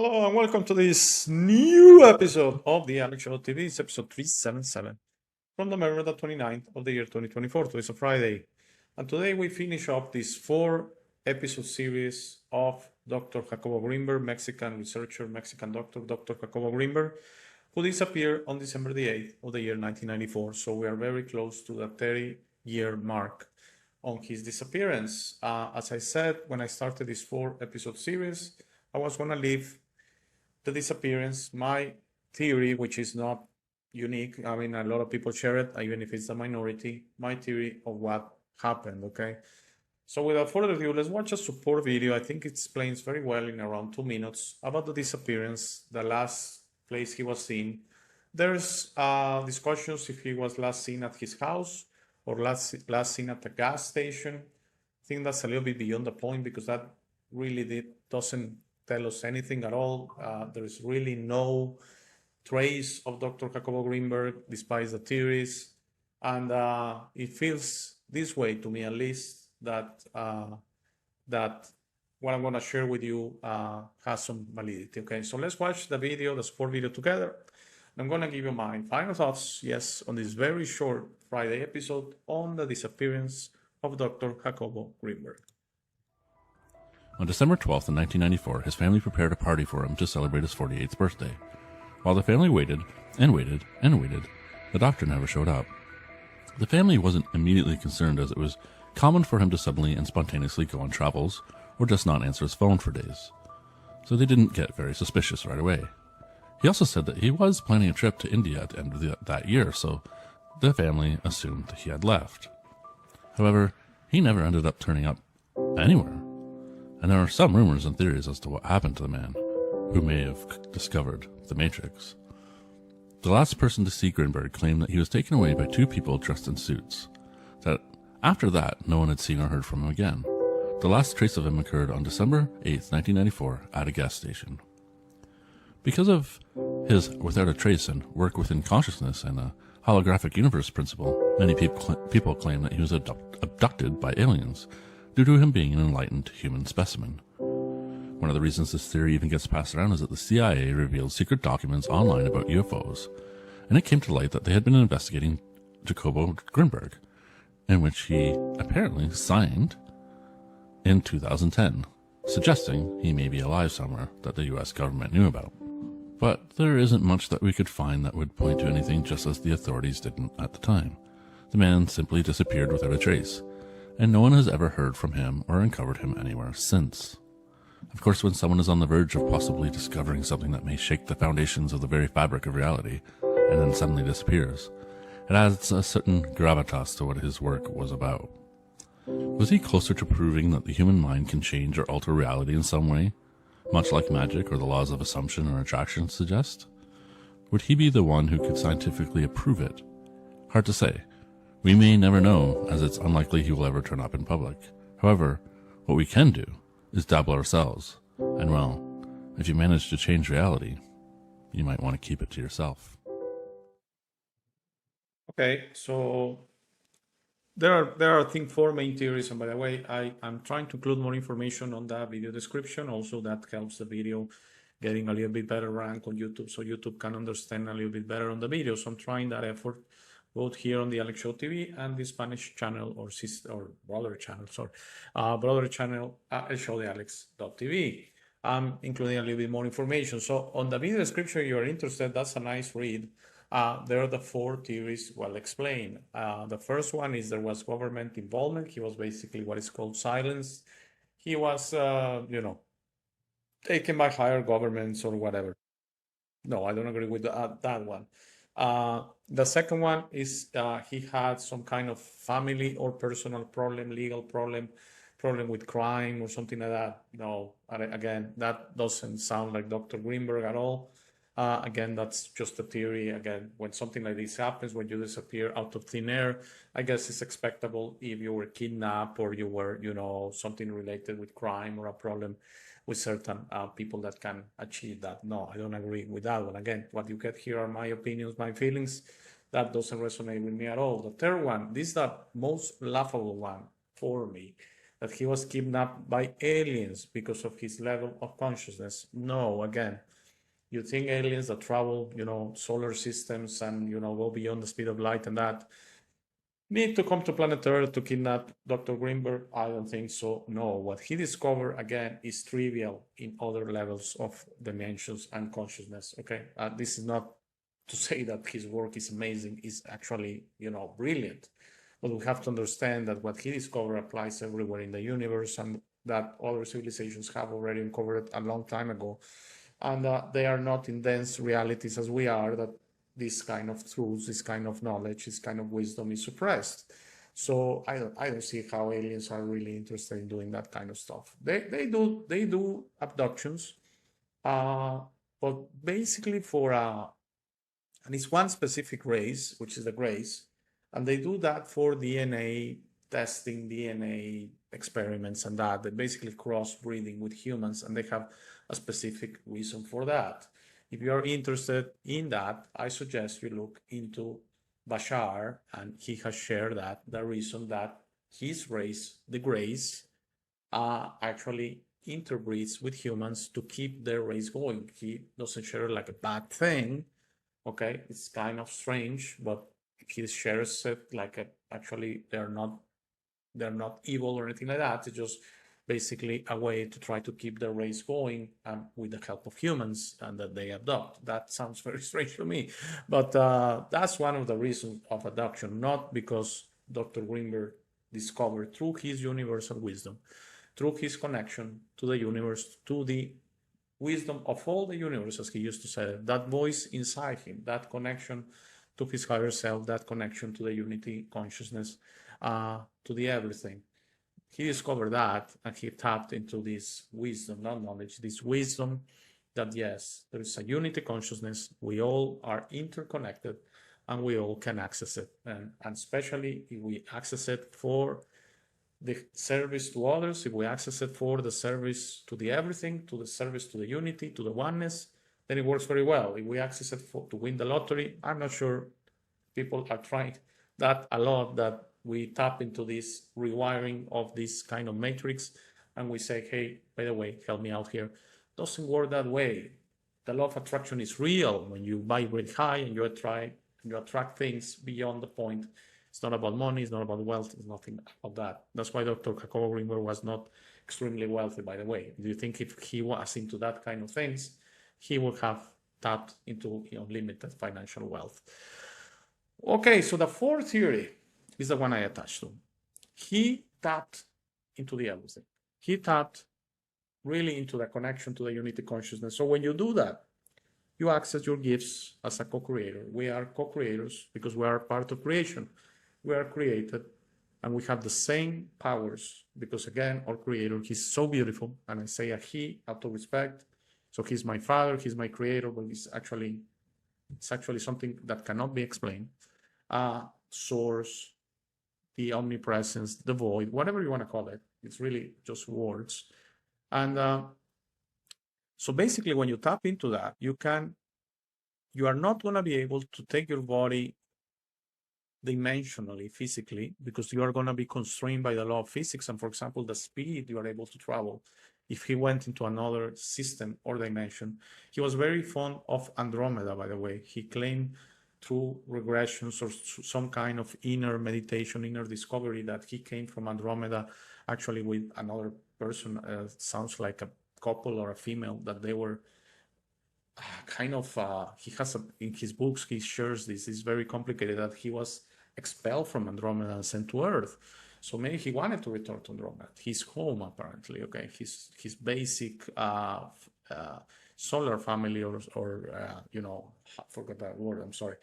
Hello and welcome to this new episode of the Alex Show TV. It's episode 377 from November the 29th of the year 2024. Today is a Friday. And today we finish up this 4-episode series of Dr. Jacobo Greenberg, Mexican researcher, Mexican doctor, Dr. Jacobo Greenberg, who disappeared on December the 8th of the year 1994. So we are very close to the 30-year mark on his disappearance. As I said, when I started this 4-episode series, I was going to leave the disappearance, my theory, which is not unique. I mean, a lot of people share it, even if it's a minority, my theory of what happened, okay? So without further ado, let's watch a support video. I think it explains very well in around 2 minutes about the disappearance, the last place he was seen. There's discussions if he was last seen at his house or last seen at the gas station. I think that's a little bit beyond the point because that really doesn't tell us anything at all. There is really no trace of Dr. Jacobo Greenberg, despite the theories. And it feels this way to me, at least, that what I'm going to share with you has some validity. Okay, so let's watch the video, the support video together. I'm going to give you my final thoughts, yes, on this very short Friday episode on the disappearance of Dr. Jacobo Greenberg. On December 12th, 1994, his family prepared a party for him to celebrate his 48th birthday. While the family waited and waited and waited, the doctor never showed up. The family wasn't immediately concerned, as it was common for him to suddenly and spontaneously go on travels or just not answer his phone for days. So they didn't get very suspicious right away. He also said that he was planning a trip to India at the end of that year, so the family assumed he had left. However, he never ended up turning up anywhere. And there are some rumors and theories as to what happened to the man, who may have discovered the Matrix. The last person to see Greenberg claimed that he was taken away by 2 people dressed in suits. That after that, no one had seen or heard from him again. The last trace of him occurred on December 8th, 1994, at a gas station. Because of his without a trace and work within consciousness and a holographic universe principle, many people claim that he was abducted by aliens, due to him being an enlightened human specimen. One of the reasons this theory even gets passed around is that the CIA revealed secret documents online about UFOs, and it came to light that they had been investigating Jacobo Greenberg, in which he apparently signed in 2010, suggesting he may be alive somewhere that the US government knew about. But there isn't much that we could find that would point to anything, just as the authorities didn't at the time. The man simply disappeared without a trace, and no one has ever heard from him or uncovered him anywhere since. Of course, when someone is on the verge of possibly discovering something that may shake the foundations of the very fabric of reality, and then suddenly disappears, it adds a certain gravitas to what his work was about. Was he closer to proving that the human mind can change or alter reality in some way, much like magic or the laws of assumption or attraction suggest? Would he be the one who could scientifically approve it? Hard to say. We may never know, as it's unlikely he will ever turn up in public. However, what we can do is dabble ourselves. And well, if you manage to change reality, you might want to keep it to yourself. Okay, so there are I think 4 main theories, and by the way, I'm trying to include more information on that video description. Also, that helps the video getting a little bit better rank on YouTube, so YouTube can understand a little bit better on the video. So I'm trying that effort, both here on the Alex Show TV and the Spanish channel or brother channel, elshowdealex.tv. I'm including a little bit more information. So on the video description, if you're interested, that's a nice read. There are the 4 theories well explained. The first one is there was government involvement. He was basically what is called silenced. He was, taken by higher governments or whatever. No, I don't agree with that one. The second one is he had some kind of family or personal problem, legal problem with crime or something like that. No, again, that doesn't sound like Dr. Greenberg at all. Again, that's just a theory. Again, when something like this happens, when you disappear out of thin air, I guess it's expectable if you were kidnapped or you were, something related with crime or a problem with certain people that can achieve that. No, I don't agree with that one. Again, what you get here are my opinions, my feelings. That doesn't resonate with me at all. The third one, this is the most laughable one for me. that he was kidnapped by aliens because of his level of consciousness. No, again, you think aliens that travel, solar systems and, go beyond the speed of light and that need to come to planet Earth to kidnap Dr. Greenberg? I don't think so. No, what he discovered again is trivial in other levels of dimensions and consciousness. Okay, this is not to say that his work is amazing. It's actually, brilliant. But we have to understand that what he discovered applies everywhere in the universe, and that other civilizations have already uncovered it a long time ago. And they are not in dense realities as we are, that this kind of truths, this kind of knowledge, this kind of wisdom is suppressed. So I don't see how aliens are really interested in doing that kind of stuff. They do abductions, but basically and it's one specific race, which is the Greys, and they do that for DNA testing, DNA experiments, and that. They basically crossbreeding with humans, and they have a specific reason for that. If you are interested in that, I suggest you look into Bashar, and he has shared that the reason that his race, the Greys, actually interbreeds with humans to keep their race going. He doesn't share it like a bad thing. Okay, it's kind of strange, but he shares it like actually they're not evil or anything like that. It's just basically a way to try to keep the race going with the help of humans and that they adopt. That sounds very strange to me, but that's one of the reasons of adoption, not because Dr. Greenberg discovered through his universal wisdom, through his connection to the universe, to the wisdom of all the universe, as he used to say, that voice inside him, that connection to his higher self, that connection to the unity consciousness, to the everything. He discovered that, and he tapped into this wisdom, not knowledge, this wisdom that yes, there is a unity consciousness, we all are interconnected, and we all can access it. And especially if we access it for the service to others, if we access it for the service to the everything, to the service to the unity, to the oneness, then it works very well. If we access it to win the lottery, I'm not sure people are trying that a lot, that we tap into this rewiring of this kind of matrix and we say, hey, by the way, help me out here. Doesn't work that way. The law of attraction is real. When you vibrate high and you attract things beyond the point. It's not about money, it's not about wealth, it's nothing about that. That's why Dr. Jacobo Greenberg was not extremely wealthy, by the way. Do you think if he was into that kind of things, he would have tapped into limited financial wealth? Okay, so the fourth theory is the one I attached to. He tapped into the everything. He tapped really into the connection to the unity consciousness. So when you do that, you access your gifts as a co-creator. We are co-creators because we are part of creation. We are created and we have the same powers because, again, our creator, he's so beautiful. And I say a he out of respect. So he's my father, he's my creator, but it's actually something that cannot be explained. Source, the omnipresence, the void, whatever you want to call it. It's really just words. And so basically when you tap into that, you are not going to be able to take your body dimensionally, physically, because you are going to be constrained by the law of physics. And for example, the speed you are able to travel. If he went into another system or dimension, he was very fond of Andromeda, by the way. He claimed through regressions or some kind of inner meditation, inner discovery, that he came from Andromeda actually with another person. Sounds like a couple or a female, that they were kind of, he has in his books, he shares this. It's very complicated, that he was expelled from Andromeda and sent to Earth. So maybe he wanted to return to Andromeda, his home apparently, okay, his basic solar family, or I forgot that word, I'm sorry,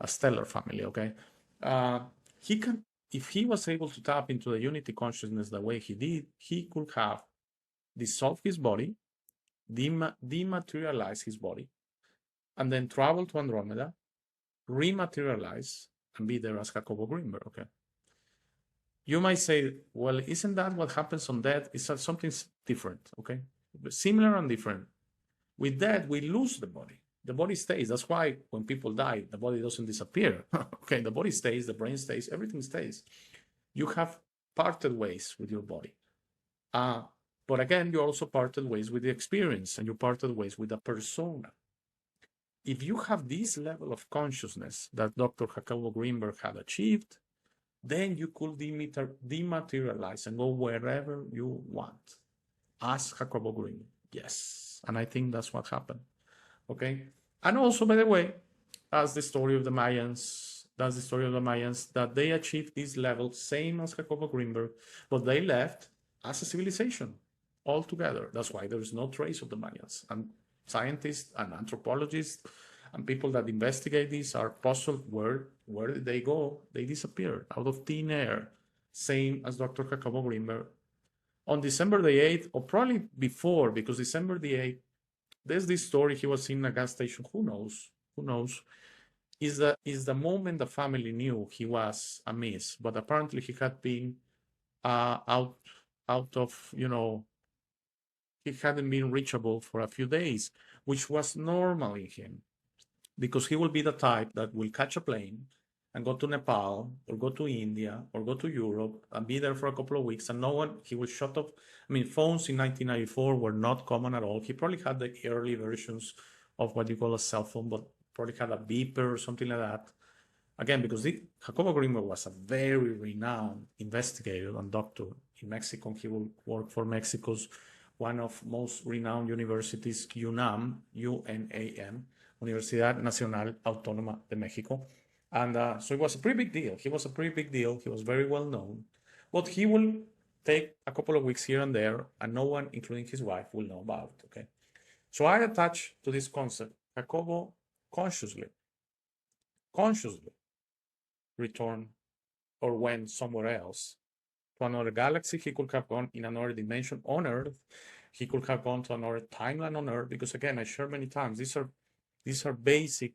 a stellar family, okay? He can, if he was able to tap into the unity consciousness the way he did, he could have dissolved his body, dematerialize his body, and then travel to Andromeda, rematerialize, and be there as Jacobo Greenberg, okay? You might say, well, isn't that what happens on death? It's something different, okay? Similar and different. With death, we lose the body. The body stays. That's why when people die, the body doesn't disappear. Okay, the body stays, the brain stays, everything stays. You have parted ways with your body. But again, you also parted ways with the experience and you parted ways with the persona. If you have this level of consciousness that Dr. Jacobo Greenberg had achieved, then you could dematerialize and go wherever you want. Ask Jacobo Greenberg. Yes. And I think that's what happened. Okay. And also, by the way, that's the story of the Mayans. That's the story of the Mayans, that they achieved this level, same as Jacobo Greenberg, but they left as a civilization altogether. That's why there is no trace of the Mayans. And scientists and anthropologists and people that investigate this are puzzled. Where did they go? They disappeared out of thin air, same as Dr. Jacobo Greenberg. On December the 8th, or probably before, because December the 8th, there's this story, he was in a gas station. Who knows? Who knows? Is the moment the family knew he was amiss, but apparently he had been out of, he hadn't been reachable for a few days, which was normal in him, because he will be the type that will catch a plane and go to Nepal or go to India or go to Europe and be there for a couple of weeks, and no one, he will shut off. I mean, phones in 1994 were not common at all. He probably had the early versions of what you call a cell phone, but probably had a beeper or something like that. Again, because Jacobo Greenberg was a very renowned investigator and doctor in Mexico. He will work for Mexico's one of most renowned universities, UNAM, UNAM, Universidad Nacional Autónoma de Mexico. And so it was a pretty big deal. He was a pretty big deal. He was very well known. But he will take a couple of weeks here and there, and no one, including his wife, will know about it, okay? So I attach to this concept, Jacobo consciously returned or went somewhere else to another galaxy. He could have gone in another dimension on Earth. He could have gone to another timeline on Earth, because again, I share many times, these are basic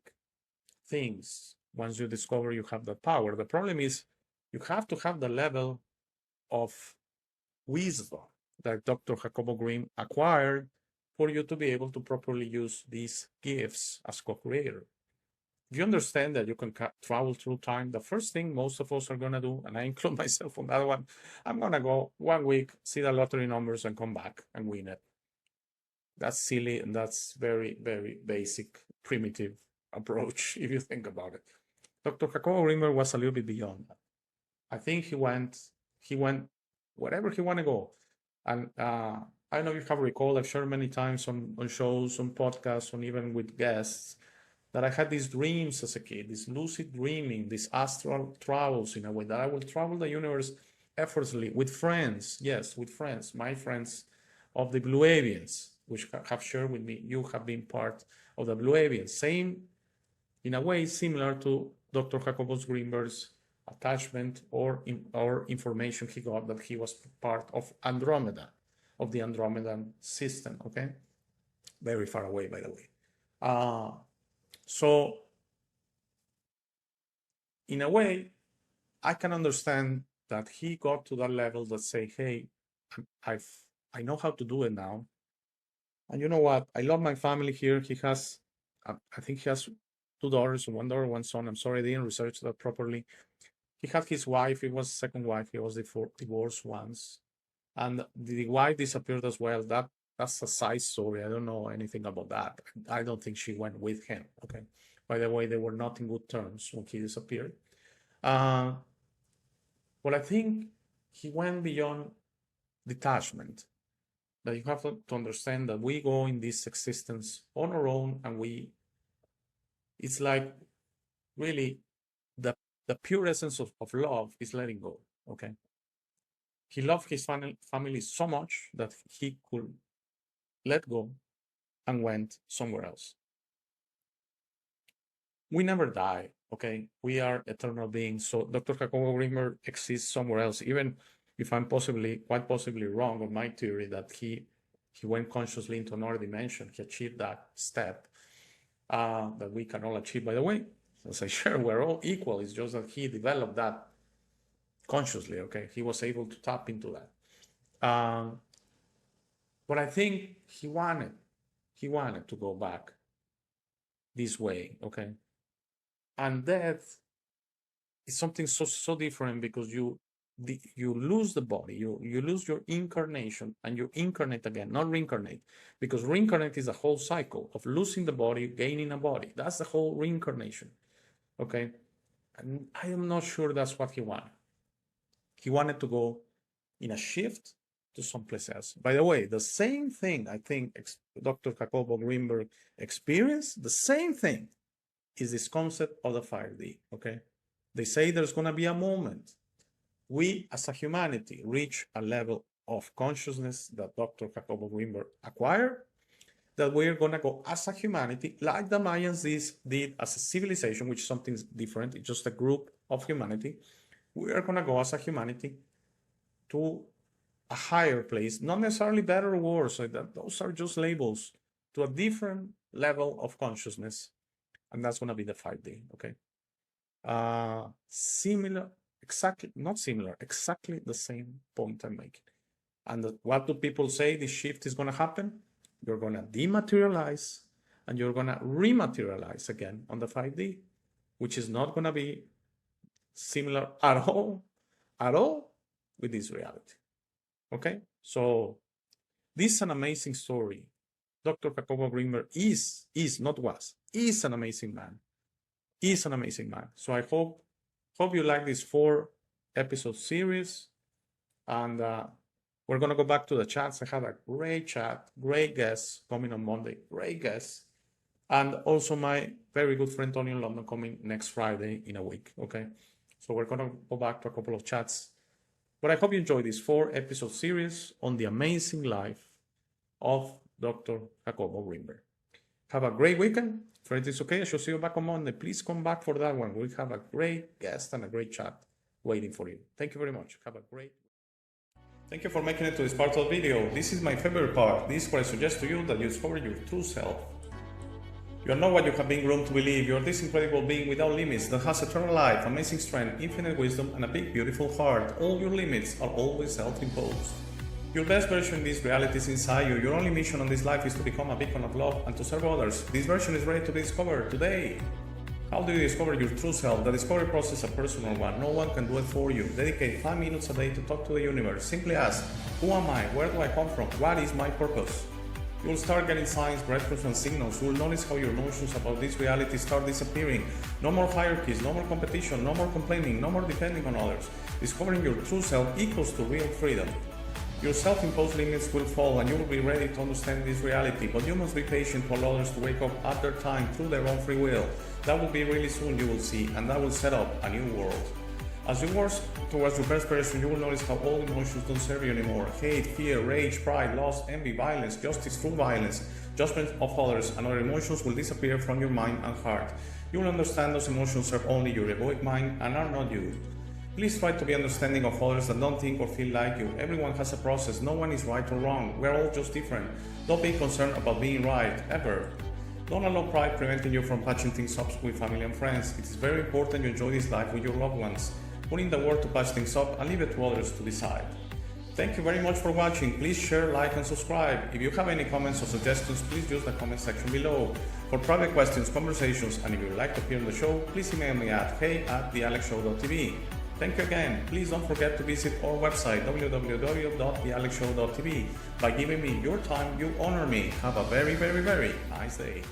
things. Once you discover you have that power, the problem is you have to have the level of wisdom that Dr. Jacobo Green acquired for you to be able to properly use these gifts as co-creator. If you understand that you can travel through time, the first thing most of us are going to do, and I include myself on that one, I'm going to go 1 week, see the lottery numbers, and come back and win it. That's silly, and that's very, very basic, primitive approach, if you think about it. Dr. Jacobo Greenberg was a little bit beyond that. I think he went wherever he want to go. And I don't know if you have recalled, I've shared many times on shows, on podcasts, on even with guests, that I had these dreams as a kid, this lucid dreaming, these astral travels, in a way that I will travel the universe effortlessly with friends. Yes, with friends, my friends of the Blue Avians, which have shared with me. You have been part of the Blue Avians. Same, in a way, similar to Dr. Jacobo Greenberg's attachment or information he got that he was part of Andromeda, of the Andromedan system, okay? Very far away, by the way. So, in a way, I can understand that he got to that level that say, hey, I know how to do it now. And you know what? I love my family here. He has, I think he has 2 daughters, 1 daughter, 1 son. I'm sorry, I didn't research that properly. He had his wife. It was second wife. He was divorced once. And the wife disappeared as well. That's a side story. I don't know anything about that. I don't think she went with him. Okay. By the way, they were not in good terms when he disappeared. But I think he went beyond detachment. That you have to understand that we go in this existence on our own, and it's like really the pure essence of love is letting go. Okay. He loved his family so much that he could let go and went somewhere else. We never die, okay? We are eternal beings. So Dr. Jacobo Greenberg exists somewhere else, even if I'm quite possibly wrong on my theory that he went consciously into another dimension. He achieved that step that we can all achieve, by the way. As I share, we're all equal. It's just that he developed that consciously, okay? He was able to tap into that. But I think he wanted to go back this way, okay? And death is something so different, because you you lose the body, you lose your incarnation, and you incarnate again, not reincarnate, because reincarnate is a whole cycle of losing the body, gaining a body. That's the whole reincarnation. Okay, and I am not sure that's what he wanted. He wanted to go in a shift to someplace else. By the way, the same thing I think Dr. Jacobo Greenberg experienced, the same thing is this concept of the 5D. Okay, they say there's going to be a moment we as a humanity reach a level of consciousness that Dr. Jacobo Greenberg acquired, that we're going to go as a humanity, like the Mayans did as a civilization, which is something different. It's just a group of humanity. We are going to go as a humanity to a higher place, not necessarily better or worse. So those are just labels, to a different level of consciousness. And that's going to be the 5D, okay? Exactly the same point I'm making. And what do people say this shift is going to happen? You're going to dematerialize and you're going to rematerialize again on the 5D, which is not going to be similar at all with this reality. Okay? So this is an amazing story. Dr. Jacobo Greenberg is an amazing man. Is an amazing man. So I hope you like this 4-episode series. And we're going to go back to the chats. I have a great chat, great guests coming on Monday, great guests. And also my very good friend Tony in London coming next Friday in a week, okay? So we're going to go back to a couple of chats. But I hope you enjoy this 4-episode series on the amazing life of Dr. Jacobo Greenberg. Have a great weekend. If it's okay, I shall see you back on Monday. Please come back for that one. We have a great guest and a great chat waiting for you. Thank you very much. Have a great Thank you for making it to this part of the video. This is my favorite part. This is where I suggest to you that you discover your true self. You are not what you have been groomed to believe. You are this incredible being without limits that has eternal life, amazing strength, infinite wisdom, and a big, beautiful heart. All your limits are always self-imposed. Your best version in this reality is inside you. Your only mission on this life is to become a beacon of love and to serve others. This version is ready to be discovered today. How do you discover your true self? The discovery process is a personal one. No one can do it for you. Dedicate 5 minutes a day to talk to the universe. Simply ask, who am I? Where do I come from? What is my purpose? You will start getting signs, breadcrumbs, and signals. You will notice how your notions about this reality start disappearing. No more hierarchies, no more competition, no more complaining, no more depending on others. Discovering your true self equals to real freedom. Your self-imposed limits will fall and you will be ready to understand this reality, but you must be patient to allow others to wake up at their time through their own free will. That will be really soon, you will see, and that will set up a new world. As you work towards your best version, you will notice how all emotions don't serve you anymore. Hate, fear, rage, pride, lust, envy, violence, justice through violence, judgment of others, and other emotions will disappear from your mind and heart. You will understand those emotions serve only your egoic mind and are not you. Please try to be understanding of others that don't think or feel like you. Everyone has a process. No one is right or wrong. We're all just different. Don't be concerned about being right, ever. Don't allow pride preventing you from patching things up with family and friends. It is very important you enjoy this life with your loved ones. Put in the work to patch things up and leave it to others to decide. Thank you very much for watching. Please share, like, and subscribe. If you have any comments or suggestions, please use the comment section below. For private questions, conversations, and if you would like to appear on the show, please email me at hey@thealexshow.tv. Thank you again. Please don't forget to visit our website www.thealexshow.tv. By giving me your time, you honor me. Have a very, very, very nice day.